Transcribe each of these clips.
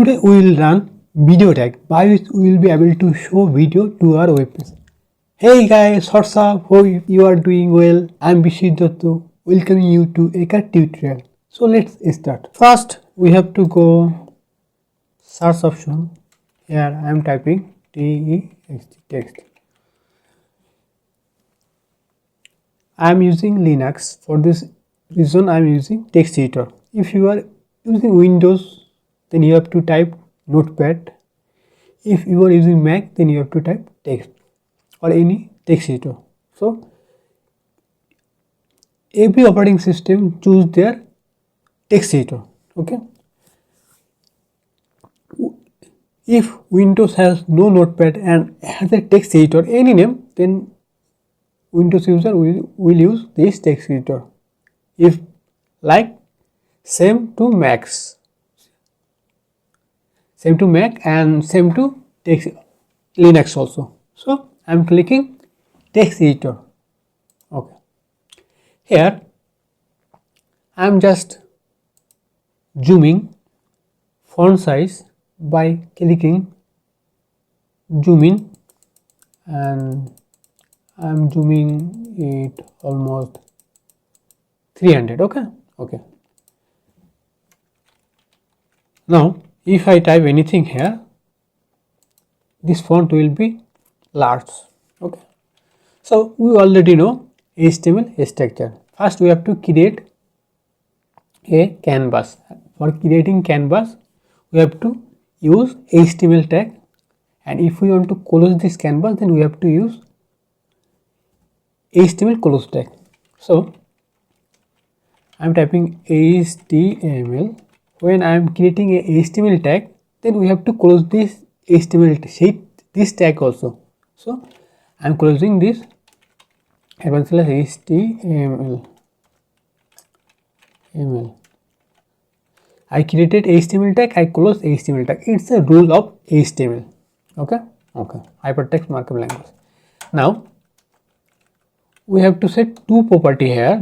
Today we will run video tag by which we will be able to show video to our web page. Hey guys, what's up? Hope you are doing well. I'm Bishit Datto, welcoming you to Eka tutorial. So let's start. First, we have to go search option. Here I am typing text. I am using Linux. For this reason, I am using text editor. If you are using Windows, then you have to type Notepad. If you are using Mac, then you have to type text or any text editor. So every operating system choose their text editor. Okay. If Windows has no Notepad and has a text editor, any name, then Windows user will use this text editor. If like same to Mac and same to text Linux also. So I am clicking text editor. Okay. Here I am just zooming font size by clicking zoom in, and I am zooming it almost 300. Okay. Now if I type anything here, this font will be large. Okay. So we already know HTML structure. First we have to create a canvas. For creating canvas, we have to use HTML tag, and if we want to close this canvas, then we have to use HTML close tag. So I am typing HTML. When I am creating a HTML tag, then we have to close this HTML sheet, this tag also. So I am closing this HTML. I created HTML tag, I close HTML tag. It's a rule of HTML. Okay. Hypertext markup language. Now we have to set two property here,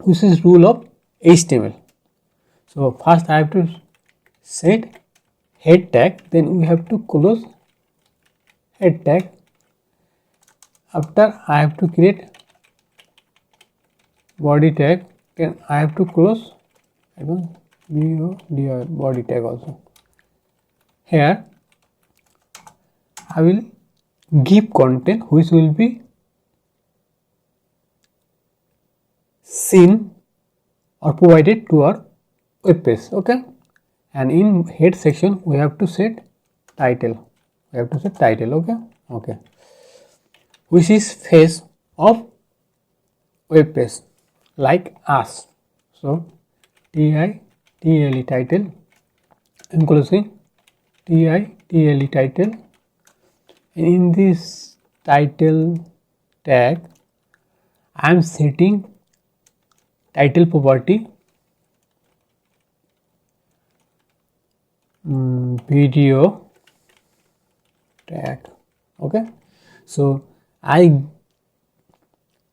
which is rule of HTML. So first I have to set head tag, then we have to close head tag. After I have to create body tag, then I have to close body tag also. Here I will give content which will be seen or provided to our web page. Okay. And in head section we have to set title. Okay. Which is face of web page, like us. So title title. I'm closing title title, and in this title tag I am setting title property video tag. Okay. So I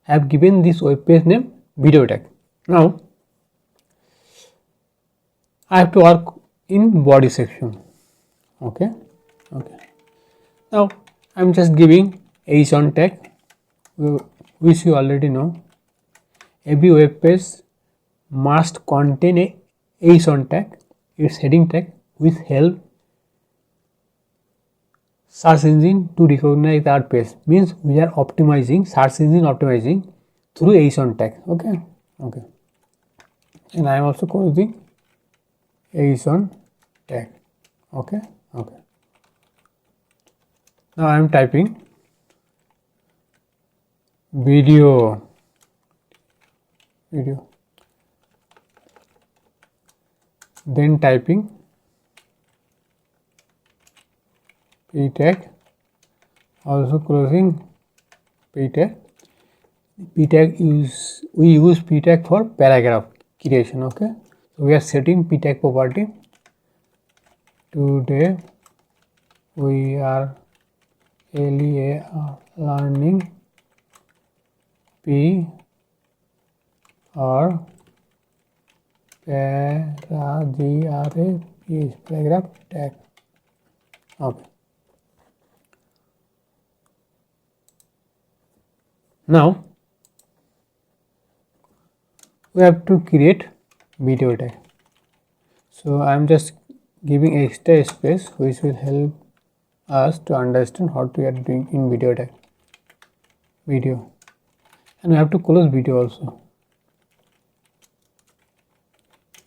have given this web page name video tag. Now I have to work in body section. Okay. Now I am just giving JSON tag, which you already know. Every web page must contain a JSON tag, its heading tag, which help search engine to recognize our page. Means we are optimizing, search engine optimizing through JSON tag. Okay. And I am also closing JSON tag. Okay. Now I am typing video, then typing p tag, also closing p tag. We use p tag for paragraph creation. Okay. So we are setting p tag property. Today we are learning P or paragraph is paragraph tag. Okay. Now we have to create video tag. So I am just giving extra space which will help us to understand what we are doing in video tag. Video, and we have to close video also.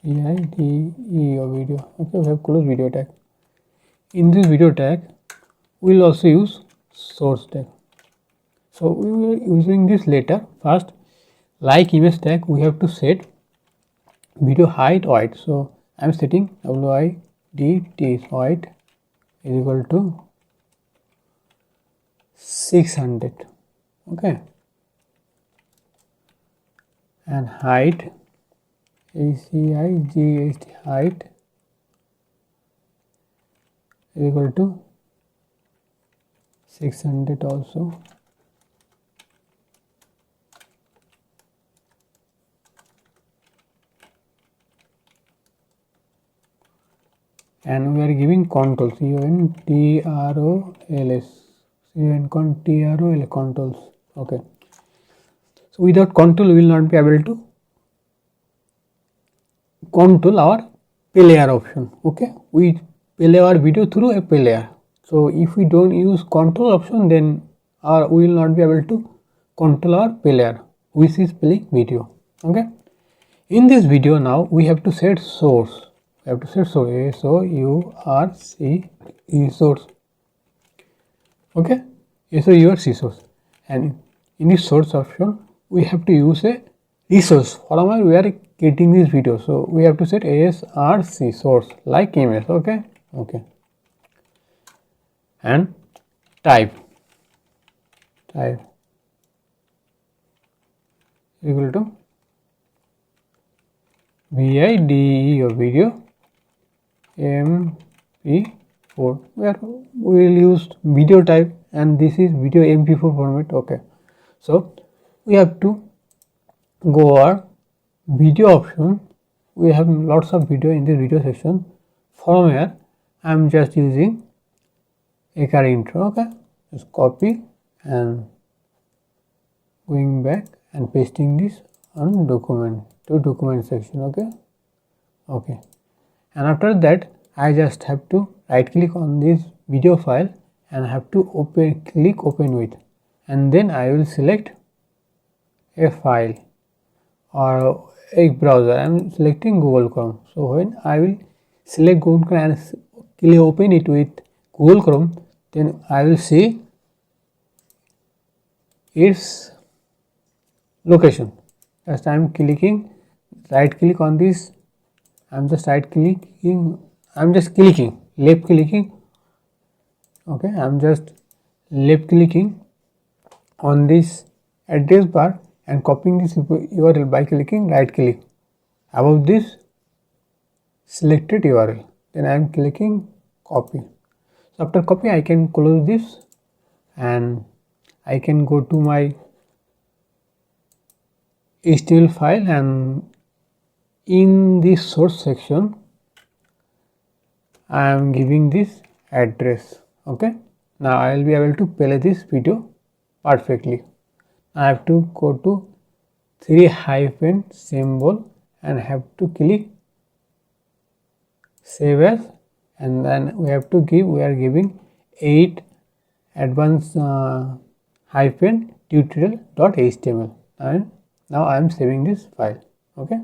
EIDE or video. Okay, we have closed video tag. In this video tag, we will also use source tag. So we will be using this later. First, like image tag, we have to set video height white. So I am setting WIDT white is equal to 600. Okay, and height HEIGHT height is equal to 600 also. And we are giving controls, CONTROL controls. Okay, so without control we will not be able to control our player option. Okay, we play our video through a player. So if we don't use control option, then we will not be able to control our player which is playing video. Okay, in this video now we have to set source. We have to set source, source. Okay, source, and in this source option we have to use a resource. From we are getting this video, so we have to set ASRC source like image. Okay, and type equal to VIDE or video MP4, where we will use video type, and this is video MP4 format. Okay, so we have to go our video option. We have lots of video in this video section. From here I am just using Ekar intro. Okay, just copy and going back and pasting this on document to document section. Okay, and after that I just have to right click on this video file and have to click open with, and then I will select a file or a browser. I am selecting Google Chrome. So when I will select Google Chrome and click open it with Google Chrome, then I will see its location. Just I am clicking, right click on this. I am just left clicking. Okay, I am just left clicking on this address bar and copying this URL by clicking right click above this selected URL. Then I am clicking copy. So after copy I can close this and I can go to my HTML file, and in this source section I am giving this address. Okay, now I will be able to play this video perfectly. I have to go to 3 hyphen symbol and have to click save as, and then we are giving 8 advanced hyphen tutorial.html, and now I am saving this file. Okay,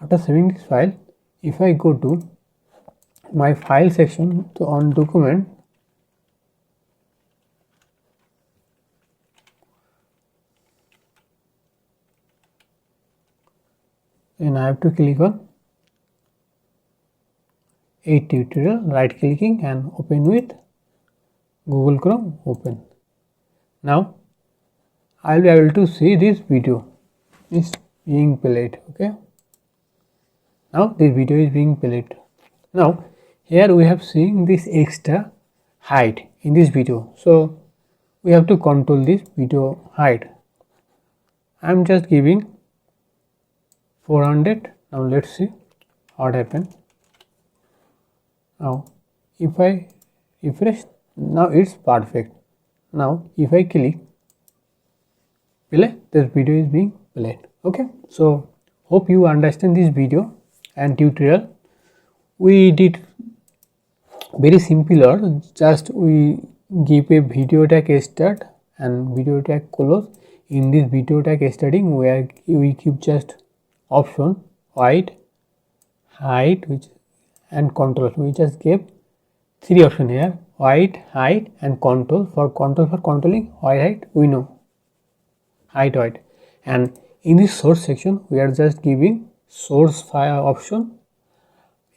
after saving this file, if I go to my file section on document, then I have to click on 8 tutorial, right clicking and open with Google Chrome, open. Now I will be able to see this video is being played. Okay, now this video is being played. Now here we have seen this extra height in this video, so we have to control this video height. I am just giving 400. Now let's see what happened. Now if I refresh, now it's perfect. Now if I click play, this video is being played. Okay, so hope you understand this video and tutorial. We did very simpler, just we give a video tag start and video tag close. In this video tag starting, where we keep just option white, height, which and control. We just gave three options here: white, height, and control. For controlling white, height, we know height, white. And in this source section, we are just giving source file option.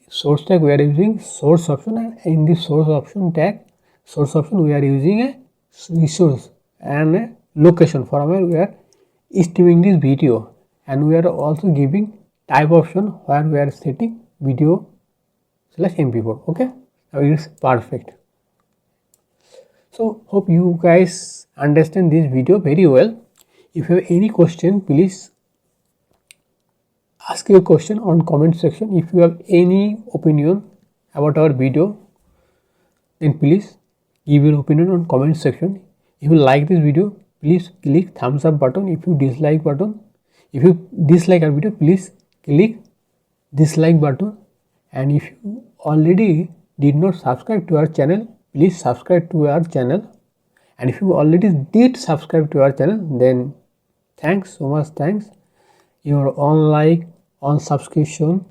Source tag we are using source option, and in this source option tag, source option we are using a resource and a location from where we are streaming this video, and we are also giving type option where we are setting video slash mp4. okay, now it's perfect. So hope you guys understand this video very well. If you have any question, please ask your question on comment section. If you have any opinion about our video, then please give your opinion on comment section. If you like this video, please click thumbs up button. If you dislike our video, please click dislike button. And if you already did not subscribe to our channel, please subscribe to our channel. And if you already did subscribe to our channel, then thanks so much. Thanks. Your on like, on subscription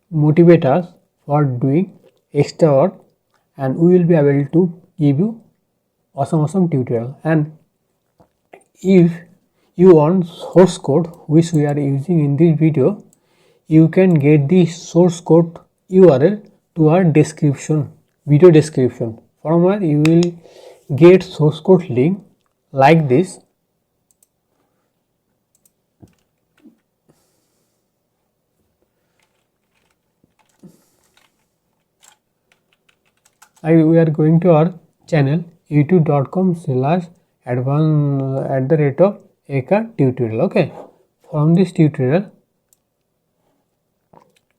motivate us for doing extra work, and we will be able to give you awesome tutorial. And if you want source code which we are using in this video, you can get the source code URL to our description, video description, from where you will get source code link like this. We are going to our channel youtube.com/advan@eka-tutorial. okay, from this tutorial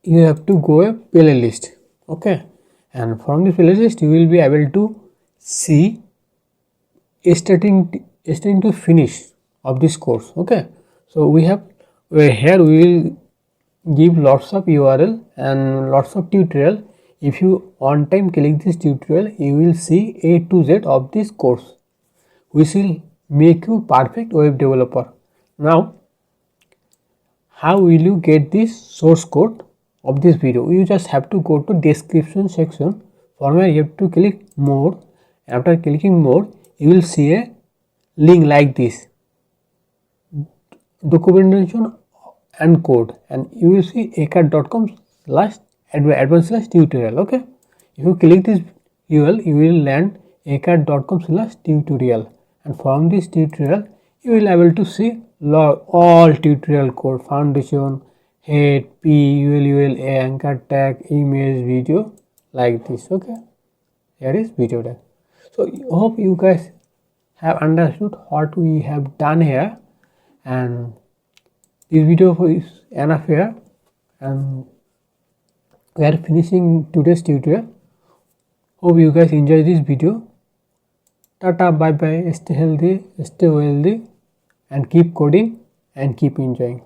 you have to go a playlist. okay, and from this playlist you will be able to see starting to finish of this course. okay, so we have here we will give lots of URL and lots of tutorial. If you on time click this tutorial, you will see A to Z of this course, which will make you perfect web developer. Now, how will you get this source code of this video? You just have to go to description section, from where you have to click more. After clicking more, you will see a link like this, documentation and code, and you will see eka.com/advanced/tutorial. okay, if you click this URL, you will land eka.com/tutorial, and from this tutorial you will able to see all tutorial code: foundation, head, p, ul, anchor tag, image, video, like this. okay, here is video tag. So I hope you guys have understood what we have done here, and this video is enough here, and we are finishing today's tutorial. Hope you guys enjoy this video. Tata, bye bye, stay healthy, stay wealthy, and keep coding and keep enjoying.